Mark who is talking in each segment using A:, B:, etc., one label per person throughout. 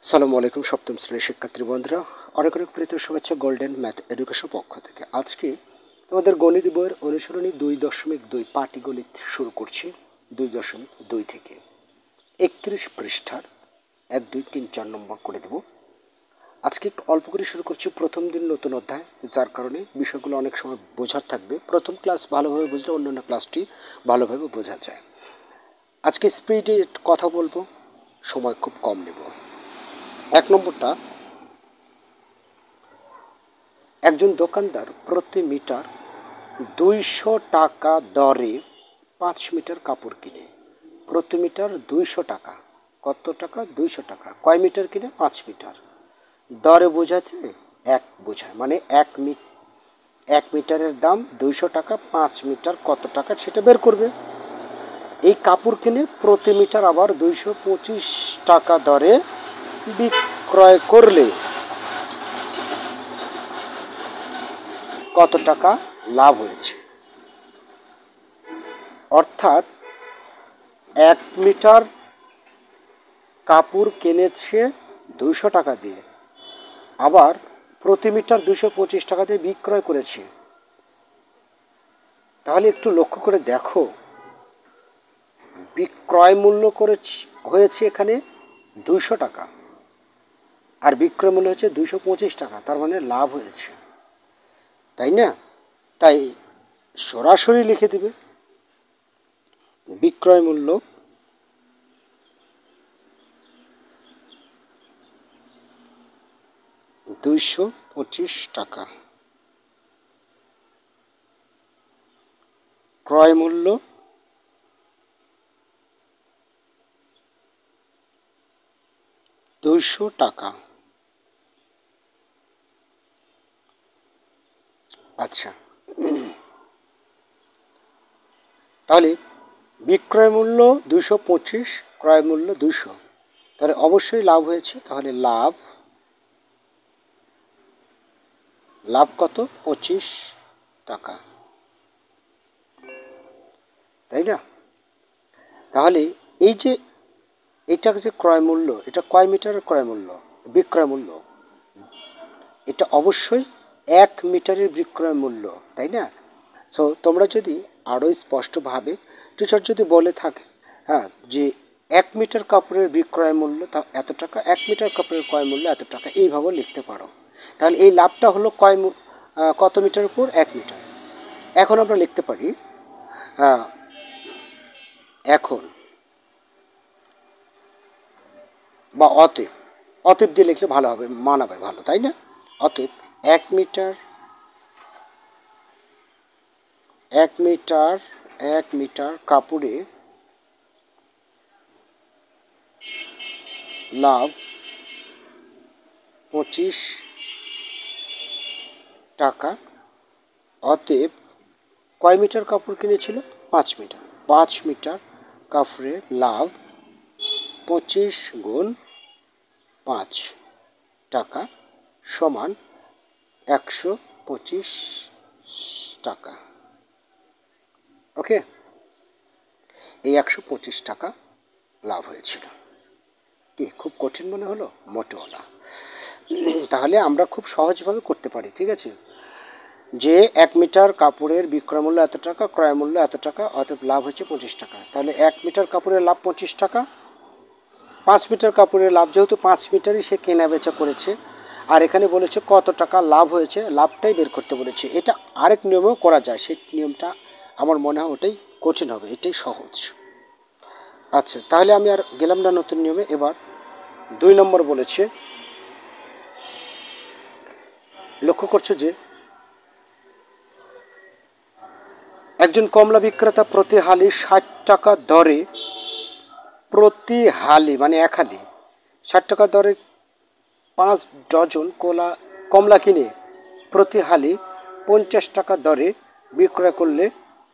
A: আসসালামু আলাইকুম সপ্তম শ্রেণীর শিক্ষার্থী বন্ধুরা, অনেক অনেক প্রীত শুভেচ্ছা গোল্ডেন ম্যাথ এডুকেশন পক্ষ থেকে। আজকে তোমাদের গণিত বইয়ের অনুসরণী 2.2 পাটিগণিত শুরু করছি 2.2 থেকে 31 পৃষ্ঠার 1, 2, 3, 4 নম্বর করে দেব। আজকে একটু অল্প করে শুরু করছি, প্রথম দিন নতুন অধ্যায়, যার কারণে বিষয়গুলো অনেক সময় বোঝার থাকবে। প্রথম ক্লাস ভালোভাবে বুঝলে অন্যান্য ক্লাসটি ভালোভাবে বোঝা যায়। আজকে স্পিডে কথা বলবো, সময় খুব কম নেব। 1 নম্বরটা, একজন দোকানদার প্রতি মিটার 200 টাকা দরে 5 মিটার কাপড় কিনে। প্রতি মিটার 200 টাকা। কত টাকা? 200 টাকা। কয় মিটার কিনে? 5 মিটার। দরে বোঝাচ্ছে এক বোঝায়, মানে 1 মিটারের দাম 200 টাকা, 5 মিটার কত টাকা সেটা বের করবে। এই কাপড় কিনে প্রতি মিটার আবার 225 টাকা দরে বিক্রয় করলে কত টাকা লাভ হয়েছে? অর্থাৎ 1 মিটার কাপড় কিনেছে 200 টাকা দিয়ে, আবার প্রতি মিটার 225 টাকা দিয়ে বিক্রয় করেছে। তাহলে একটু লক্ষ্য করে দেখো, বিক্রয় মূল্য হয়েছে এখানে 200 টাকা, আর বিক্রয় মূল্য হচ্ছে 225 টাকা, তার মানে লাভ হয়েছে, তাই না? তাই সরাসরি লিখে দিবে বিক্রয় মূল্য $225 টাকা, ক্রয় মূল্য $200 টাকা। আচ্ছা, তাহলে বিক্রয় মূল্য 225, ক্রয় মূল্য 200, তাহলে অবশ্যই লাভ হয়েছে। তাহলে লাভ কত? 25 টাকা, তাই না? তাহলে এই যে এটা যে ক্রয় মূল্য, এটা কয় মিটারের ক্রয় মূল্য? বিক্রয় মূল্য, এটা অবশ্যই 1 মিটারের বিক্রয় মূল্য, তাই না? সো তোমরা যদি আরও স্পষ্টভাবে টিচার যদি বলে থাকে, হ্যাঁ, যে 1 মিটার কাপড়ের বিক্রয় মূল্য তা এত টাকা, 1 মিটার কাপড়ের ক্রয় মূল্য এত টাকা, এইভাবে লিখতে পারো। তাহলে এই লাভটা হলো কত মিটার উপর? 1 মিটার। এখন আমরা লিখতে পারি, এখন বা অতএব দিয়ে লিখলে ভালো হবে, মানাবে ভালো, তাই না? অতএব 1 মিটার কাপড়ে লাভ 25 টাকা। অতএব কয় মিটার কাপড় কিনেছিল? 5 মিটার। 5 মিটার কাপড়ে লাভ 25 গুণ 5 টাকা সমান 125 টাকা। ওকে, এই 125 টাকা লাভ হয়েছিল। কি খুব কঠিন মনে হলো? মোটেও না। তাহলে আমরা খুব সহজভাবে করতে পারি, ঠিক আছে? যে 1 মিটার কাপড়ের বিক্রয় মূল্য এত টাকা, ক্রয় মূল্য এত টাকা, অতএব লাভ হচ্ছে 25 টাকা। তাহলে 1 মিটার কাপড়ের লাভ 25 টাকা, 5 মিটার কাপড়ের লাভ, যেহেতু 5 মিটারই সে কেনা বেচা করেছে, আর এখানে বলেছে কত টাকা লাভ হয়েছে, লাভটাই বের করতে বলেছে। এটা আরেক নিয়মেও করা যায়, সেই নিয়মটা আমার মনে হয় ওটাই কঠিন হবে, এটাই সহজ। আচ্ছা, তাহলে আমি আর গেলাম না নতুন নিয়মে। এবার 2 নম্বর বলেছে, লক্ষ্য করছো যে একজন কমলা বিক্রেতা প্রতি হালি 60 টাকা দরে, প্রতি হালি মানে 1 হালি 60 টাকা দরে 5 ডজন কমলা কিনে প্রতি হালি 50 টাকা দরে বিক্রয় করলে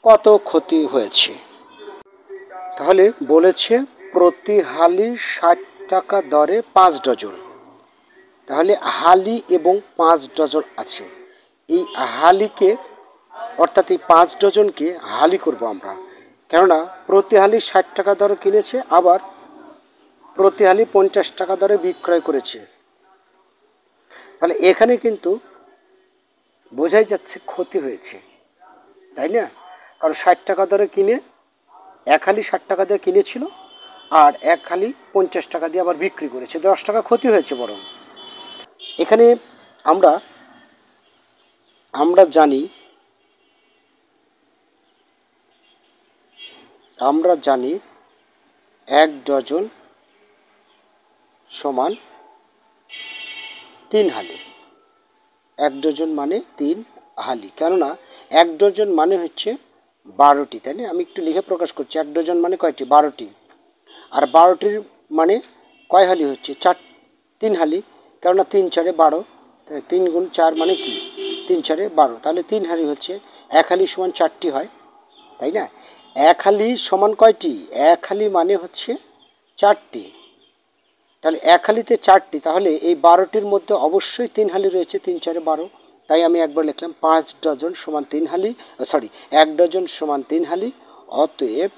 A: কত ক্ষতি হয়েছে? তাহলে বলেছে প্রতি হালি 60 টাকা দরে 5 ডজন, তাহলে হালি এবং 5 ডজন আছে। এই হালিকে, অর্থাৎ এই 5 ডজনকে হালি করব আমরা, কেননা প্রতি হালি 60 টাকা দরে কিনেছে, আবার প্রতি হালি 50 টাকা দরে বিক্রয় করেছে। তাহলে এখানে কিন্তু বোঝাই যাচ্ছে ক্ষতি হয়েছে, তাই না? কারণ 60 টাকা দরে কিনে এক হালি 60 টাকা দিয়ে কিনেছিল, আর এক হালি 50 টাকা দিয়ে আবার বিক্রি করেছে, 10 টাকা ক্ষতি হয়েছে। বরং এখানে আমরা আমরা জানি এক ডজন সমান 3 হালি। এক ডজন মানে 3 হালি, কেননা এক ডজন মানে হচ্ছে 12টি, তাই না? আমি একটু লিখে প্রকাশ করছি, এক ডজন মানে কয়টি? 12টি। আর 12টির মানে কয় হালি হচ্ছে? 3 হালি, কেননা 3 4 12, 3 গুণ 4 মানে কি? 3 4 12, তাহলে 3 হালি হচ্ছে। এক হালি সমান 4টি হয়, তাই না? এক হালি সমান কয়টি? এক হালি মানে হচ্ছে 4টি। তাহলে এক হালিতে 4টি, তাহলে এই 12টির মধ্যে অবশ্যই 3 হালি রয়েছে। 3 4 12, তাই আমি একবার লিখলাম 5 ডজন সমান 3 হালি, সরি, 1 ডজন সমান 3 হালি। অতএব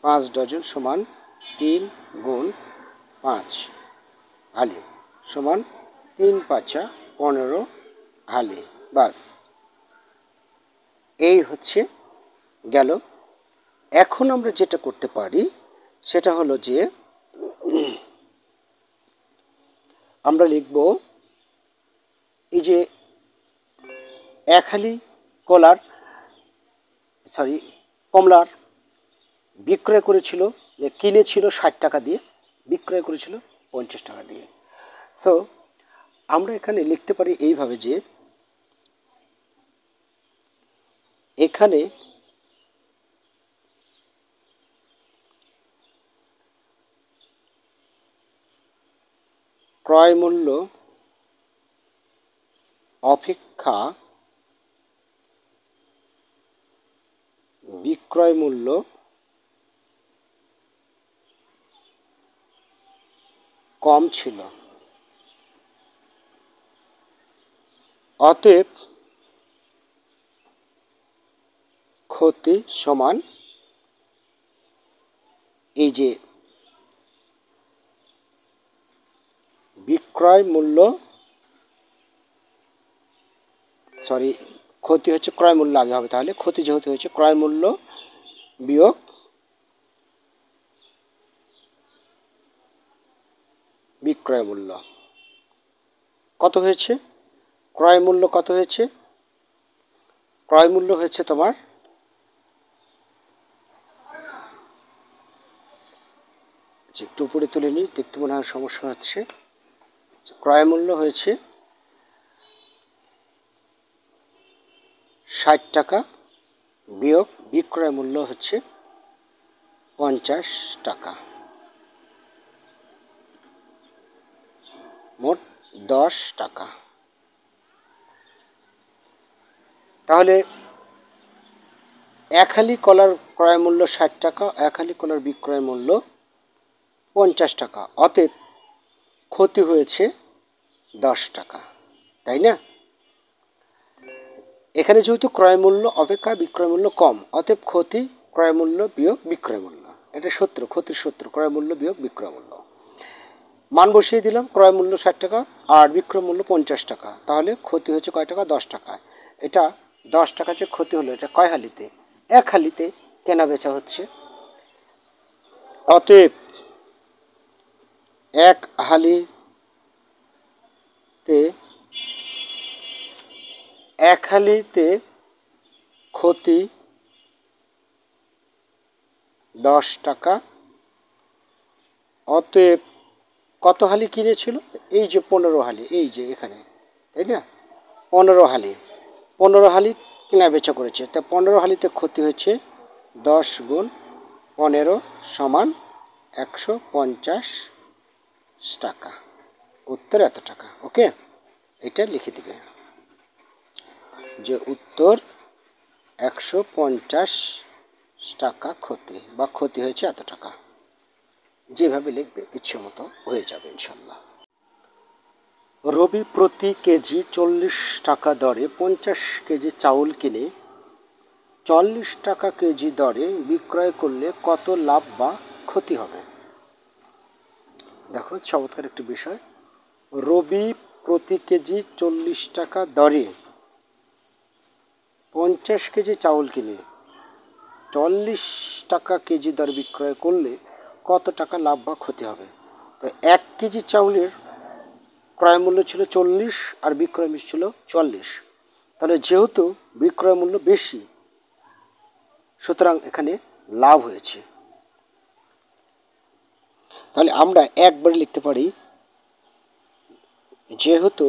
A: 5 ডজন সমান 3 গুণ 5 হালি সমান 3 5 15 হালি। বাস, এই হচ্ছে গেল। এখন আমরা যেটা করতে পারি সেটা হলো যে আমরা লিখব এই যে এক হালি কমলার বিক্রয় করেছিল, কিনেছিল 60 টাকা দিয়ে, বিক্রয় করেছিল 50 টাকা দিয়ে। সো আমরা এখানে লিখতে পারি এইভাবে যে এখানে ক্রয় মূল্য অপেক্ষা বিক্রয় মূল্য কম ছিল, অতএব ক্ষতি সমান এই যে বিক্রয় মূল্য, সরি, ক্ষতি হচ্ছে ক্রয় মূল্য আগে হবে, তাহলে ক্ষতি যেহেতু হয়েছে ক্রয় মূল্য বিয়োগ বিক্রয় মূল্য। কত হয়েছে? ক্রয় মূল্য কত হয়েছে? ক্রয় মূল্য হয়েছে তোমার একটু উপরে তুলে নিই, দেখতে মনে হয় সমস্যা হচ্ছে। ক্রয় মূল্য হয়েছে 60 টাকা বিয়োগ বিক্রয় মূল্য হচ্ছে 50 টাকা, মোট 10 টাকা। তাহলে এক হালি কলার ক্রয় মূল্য 60 টাকা, এক হালি কলার বিক্রয় মূল্য 50 টাকা, অতএব ক্ষতি হয়েছে 10 টাকা, তাই না? এখানে যেহেতু ক্রয় মূল্য অপেক্ষা বিক্রয় মূল্য কম, অতএব ক্ষতি ক্রয় মূল্য বিয়োগ বিক্রয় মূল্য। এটা সূত্র, ক্ষতির সূত্র, ক্রয় মূল্য বিয়োগ বিক্রয় মূল্য। মান বসিয়ে দিলাম, ক্রয় মূল্য 60 টাকা আর বিক্রয় মূল্য 50 টাকা, তাহলে ক্ষতি হচ্ছে কয় টাকা? 10 টাকা। এটা 10 টাকা যে ক্ষতি হলো, এটা কয় হালিতে? এক হালিতে কেনা বেচা হচ্ছে। অতএব এক হালিতে ক্ষতি 10 টাকা। অতএব কত হালি কিনেছিল? এই যে 15 হালি, এই যে এখানে, তাই না? 15 হালি কেনা বেচা করেছে, তা 15 হালিতে ক্ষতি হচ্ছে 10 গুণ 15 সমান 150 টাকা। উত্তর এত টাকা। ওকে, এটা লিখে দিবে যে উত্তর 150 টাকা ক্ষতি, বা ক্ষতি হয়েছে এত টাকা। যেভাবে লিখবে ইচ্ছে মতো হয়ে যাবে ইনশাল্লাহ। রবি প্রতি কেজি 40 টাকা দরে 50 কেজি চাউল কিনে 40 টাকা কেজি দরে বিক্রয় করলে কত লাভ বা ক্ষতি হবে? দেখো চমৎকার একটি বিষয়। রবি প্রতি কেজি 40 টাকা দরে 50 কেজি চাউল কিনে 40 টাকা কেজি দর বিক্রয় করলে কত টাকা লাভ বা ক্ষতি হবে? তো 1 কেজি চাউলের ক্রয় মূল্য ছিল 40 আর বিক্রয় মূল্য ছিল 44। তাহলে যেহেতু বিক্রয় মূল্য বেশি, সুতরাং এখানে লাভ হয়েছে। তাহলে আমরা একবারে লিখতে পারি, যেহেতু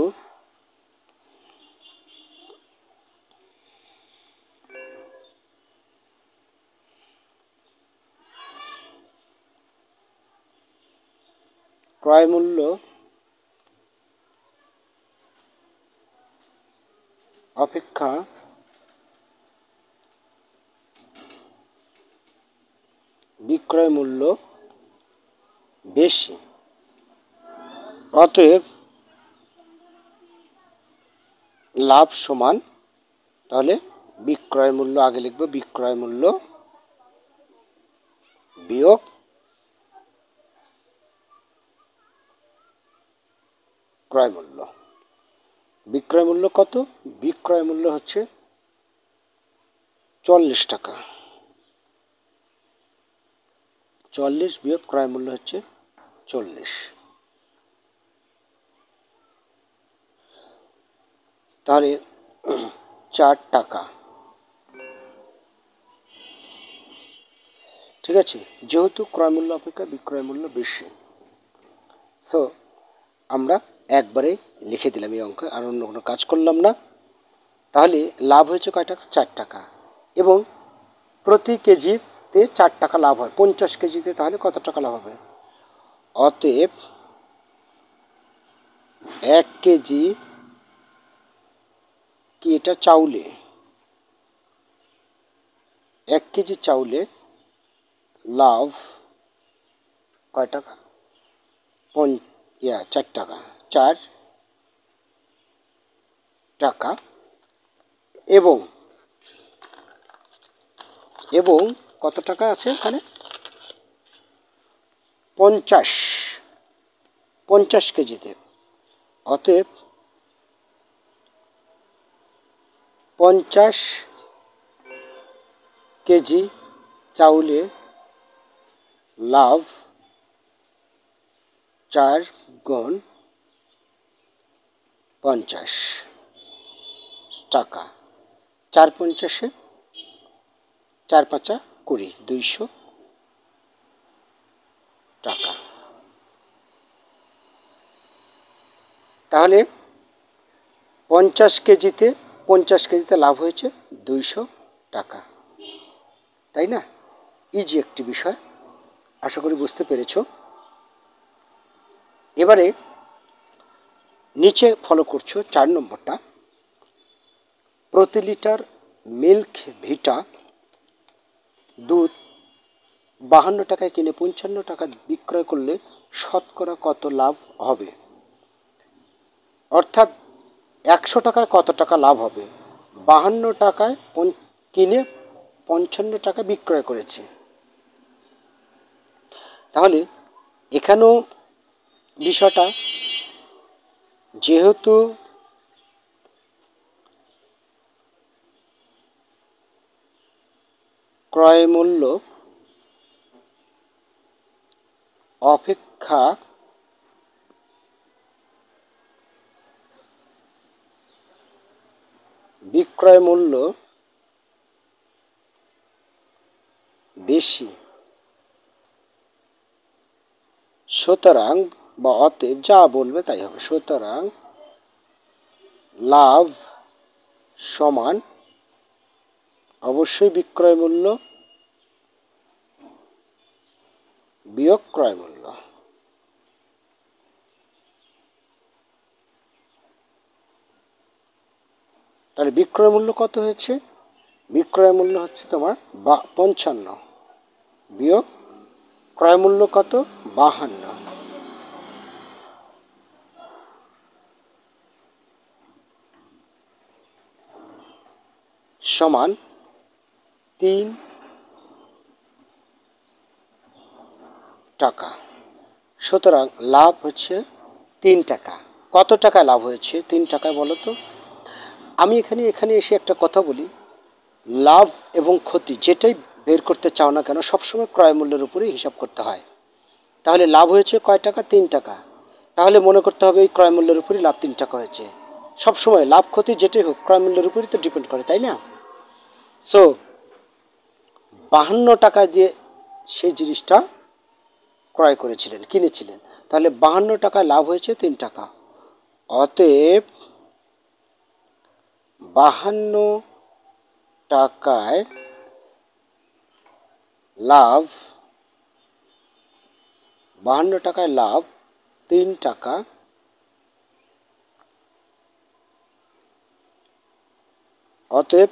A: ক্রয় মূল্য অপেক্ষা বিক্রয় মূল্য বেশি, অতএব লাভ সমান, তাহলে বিক্রয় মূল্য আগে লিখব, বিক্রয় মূল্য বিয়োগ ক্রয় মূল্য। বিক্রয় মূল্য কত? বিক্রয় মূল্য হচ্ছে 40 টাকা। 40 বিয়োগ ক্রয় মূল্য হচ্ছে 40। তাহলে 4 টাকা। ঠিক আছে, যেহেতু ক্রয় মূল্য অপেক্ষা বিক্রয় মূল্য বেশি, সো আমরা একবারে লিখে দিলাম এই অঙ্ক, আর অন্য কোনো কাজ করলাম না। তাহলে লাভ হয়েছে কয় টাকা? 4 টাকা। এবং প্রতি কেজিতে 4 টাকা লাভ হয়, 50 কেজিতে তাহলে কত টাকা লাভ হবে? অতএব 1 কেজি কি এটা চাউলে, 1 কেজি চাউলে লাভ কয় টাকা? 4 টাকা। 4 টাকা। এবং এবং কত টাকা আছে এখানে? 50 কেজিতে। অতএব 50 কেজি চাউলে লাভ 4 গুণ 50 টাকা। 4 50-এ 4 5 20, 200 টাকা। তাহলে 50 কেজিতে লাভ হয়েছে 200 টাকা, তাই না? ইজি একটি বিষয়, আশা করি বুঝতে পেরেছ। এবারে নিচে ফলো করছো 4 নম্বরটা। প্রতি লিটার মিল্ক ভিটা দুধ 52 টাকায় কিনে 55 টাকা বিক্রয় করলে শতকরা কত লাভ হবে? অর্থাৎ 100 টাকায় কত টাকা লাভ হবে? 52 টাকায় কিনে 55 টাকা বিক্রয় করেছে। তাহলে এখানেও বিষয়টা, যেহেতু ক্রয় মূল্য অপেক্ষা বিক্রয় মূল্য বেশি, সুতরাং বা অতএব যা বলবে তাই হবে, সুতরাং লাভ সমান অবশ্যই বিক্রয় মূল্য বিয়োগ ক্রয় মূল্য। তাহলে বিক্রয় মূল্য কত হয়েছে? বিক্রয় মূল্য হচ্ছে তোমার 55 বিয়োগ ক্রয় মূল্য কত? 52। সমান 3 টাকা। সুতরাং লাভ হচ্ছে 3 টাকা। কত টাকা লাভ হয়েছে 3 টাকায় বলো তো? আমি এখানে এসে একটা কথা বলি, লাভ এবং ক্ষতি যেটাই বের করতে চাও না কেন সবসময় ক্রয় মূল্যের উপরেই হিসাব করতে হয়। তাহলে লাভ হয়েছে কয় টাকা? 3 টাকা। তাহলে মনে করতে হবে এই ক্রয় মূল্যের উপরই লাভ 3 টাকা হয়েছে। সবসময় লাভ ক্ষতি যেটাই হোক ক্রয় মূল্যের উপরই তো ডিপেন্ড করে, তাই না? সো 52 টাকা দিয়ে সেই জিনিসটা ক্রয় করেছিলেন, কিনেছিলেন। তাহলে 52 টাকায় লাভ হয়েছে 3 টাকা। অতএব 52 টাকায় লাভ 52 টাকায় লাভ 3 টাকা। অতএব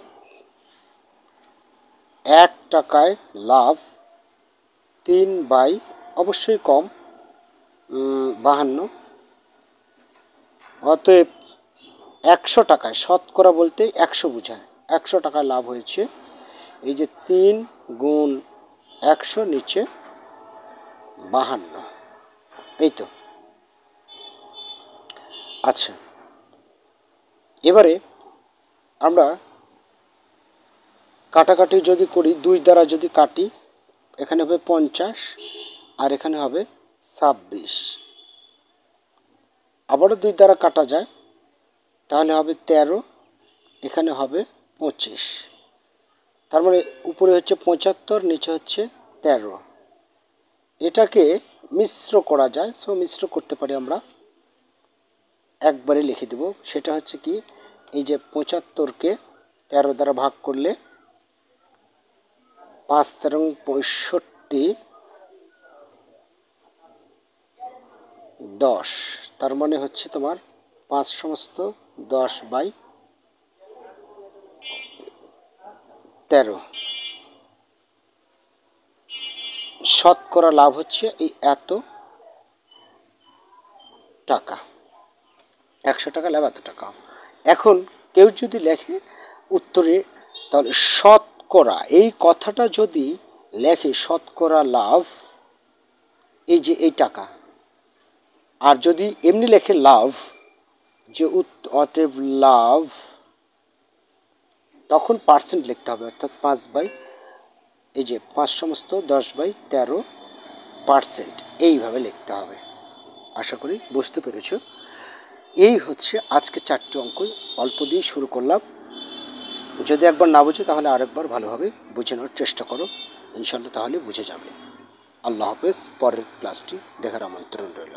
A: 1 টাকায় লাভ 3 বাই অবশ্যই কম 52। অতএব 100 টাকায়, শতকরা বলতে 100 বোঝায়, 100 টাকায় লাভ হয়েছে। এই যে 3 গুণ 100 নিচে 52, এই তো। আচ্ছা, এবারে আমরা কাটাকাটি যদি করি, 2 দ্বারা যদি কাটি, এখানে হবে 50 আর এখানে হবে 26। আবারও 2 দ্বারা কাটা যায়, তাহলে হবে 13, এখানে হবে 25। তার মানে উপরে হচ্ছে 75, নিচে হচ্ছে 13। এটাকে মিশ্র করা যায়, সো মিশ্র করতে পারি আমরা। একবারে লিখে দেব, সেটা হচ্ছে কি, এই যে 75কে 13 দ্বারা ভাগ করলে 5 তেরং 65, 10। তার মানে হচ্ছে তোমার 5 সমস্ত 10 বাই 13। শতকরা লাভ হচ্ছে এই এত টাকা। 100 টাকা লাভ এত টাকা। এখন কেউ যদি লেখে উত্তরে, তাহলে শতকরা এই কথাটা যদি লেখে শতকরা লাভ এই যে এই টাকা, আর যদি এমনি লেখে লাভ যে অতএব লাভ, তখন পার্সেন্ট লিখতে হবে, অর্থাৎ 5 বাই এই যে 5 সমস্ত 10 বাই 13%, এইভাবে লিখতে হবে। আশা করি বুঝতে পেরেছ। এই হচ্ছে আজকে 4টি অঙ্ক, অল্প দিয়ে শুরু করলাম। যদি একবার না বুঝে তাহলে আরেকবার ভালোভাবে বুঝে নেওয়ার চেষ্টা করো, ইনশাল্লাহ তাহলে বুঝে যাবে। আল্লাহ হাফেজ। পরের ক্লাসটি দেখার আমন্ত্রণ রইল।